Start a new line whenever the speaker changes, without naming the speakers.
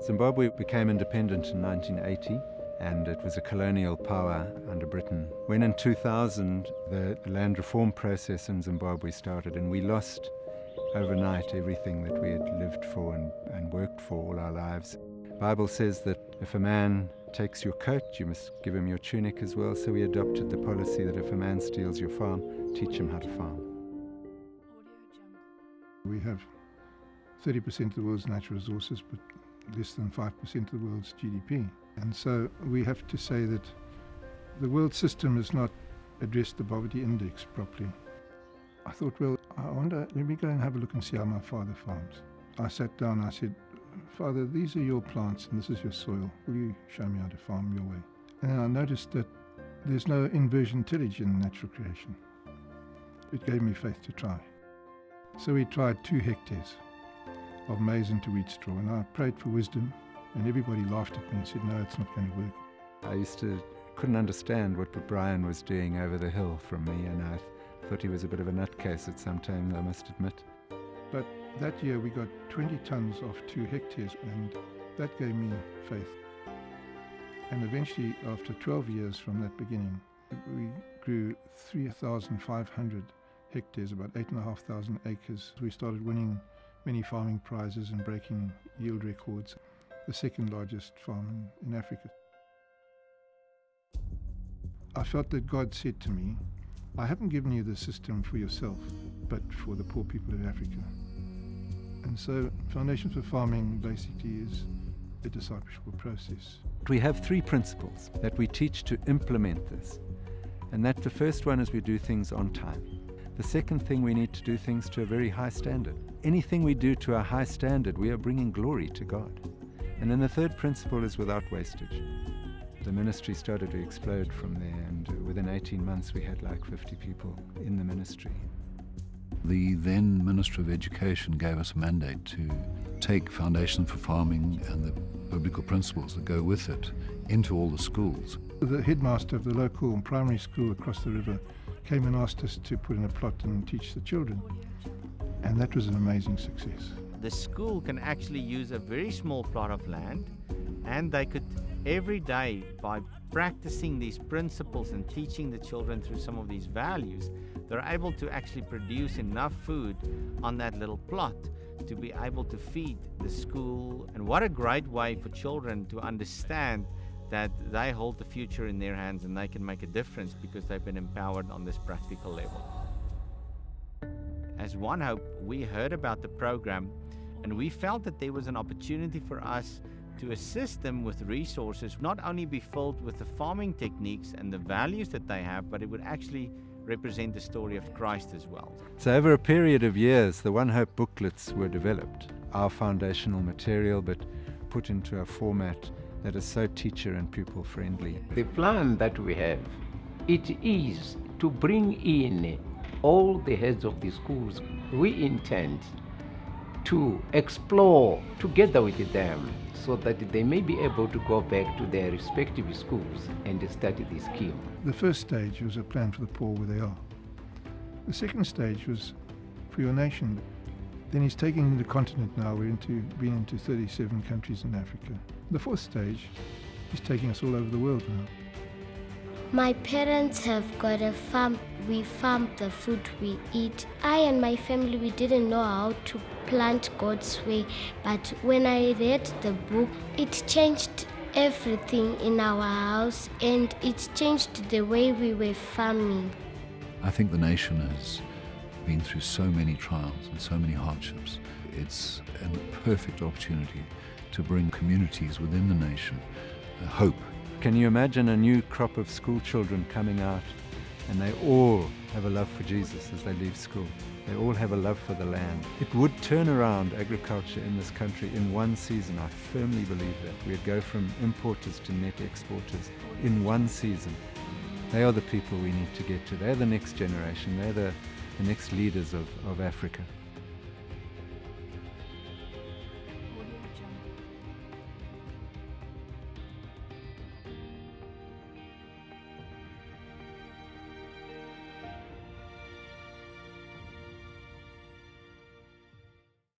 Zimbabwe became independent in 1980, and it was a colonial power under Britain. When in 2000 the land reform process in Zimbabwe started, and we lost overnight everything that we had lived for and worked for all our lives. The Bible says that if a man takes your coat, you must give him your tunic as well, so we adopted the policy that if a man steals your farm, teach him how to farm.
We have 30% of the world's natural resources, but less than 5% of the world's GDP. And so we have to say that the world system has not addressed the poverty index properly. I thought, well, I wonder, let me go and have a look and see how my father farms. I sat down, I said, Father, these are your plants and this is your soil. Will you show me how to farm your way? And I noticed that there's no inversion tillage in natural creation. It gave me faith to try. So we tried 2 hectares of maize into wheat straw, and I prayed for wisdom, and everybody laughed at me and said, no, it's not going to work.
Couldn't understand what Brian was doing over the hill from me, and I thought he was a bit of a nutcase at some time, I must admit.
But that year we got 20 tons off 2 hectares, and that gave me faith. And eventually, after 12 years from that beginning, we grew 3,500 hectares, about 8,500 acres. We started winning many farming prizes and breaking yield records, the second largest farm in Africa. I felt that God said to me, I haven't given you the system for yourself, but for the poor people of Africa. And so Foundations for Farming basically is a discipleship process.
We have 3 principles that we teach to implement this. And that the first one is we do things on time. The second thing, we need to do things to a very high standard. Anything we do to a high standard, we are bringing glory to God. And then the third principle is without wastage. The ministry started to explode from there, and within 18 months we had like 50 people in the ministry.
The then Minister of Education gave us a mandate to take Foundation for Farming and the biblical principles that go with it into all the schools.
The headmaster of the local primary school across the river came and asked us to put in a plot and teach the children. And that was an amazing success.
The school can actually use a very small plot of land, and they could every day, by practicing these principles and teaching the children through some of these values, they're able to actually produce enough food on that little plot to be able to feed the school. And what a great way for children to understand that they hold the future in their hands and they can make a difference because they've been empowered on this practical level. As One Hope, we heard about the program and we felt that there was an opportunity for us to assist them with resources, not only be filled with the farming techniques and the values that they have, but it would actually represent the story of Christ as well.
So over a period of years, the One Hope booklets were developed, our foundational material, but put into a format that is so teacher and pupil friendly.
The plan that we have, it is to bring in all the heads of the schools. We intend to explore together with them so that they may be able to go back to their respective schools and study this scheme.
The first stage was a plan for the poor where they are. The second stage was for your nation. Then he's taking the continent now. We're been into 37 countries in Africa. The fourth stage, he's taking us all over the world now.
My parents have got a farm. We farm the food we eat. I and my family, we didn't know how to plant God's way, but when I read the book, it changed everything in our house and it changed the way we were farming.
I think the nation has been through so many trials and so many hardships. It's a perfect opportunity to bring communities within the nation hope.
Can you imagine a new crop of school children coming out and they all have a love for Jesus as they leave school? They all have a love for the land. It would turn around agriculture in this country in one season. I firmly believe that. We'd go from importers to net exporters in one season. They are the people we need to get to. They're the next generation. They're the next leaders of Africa.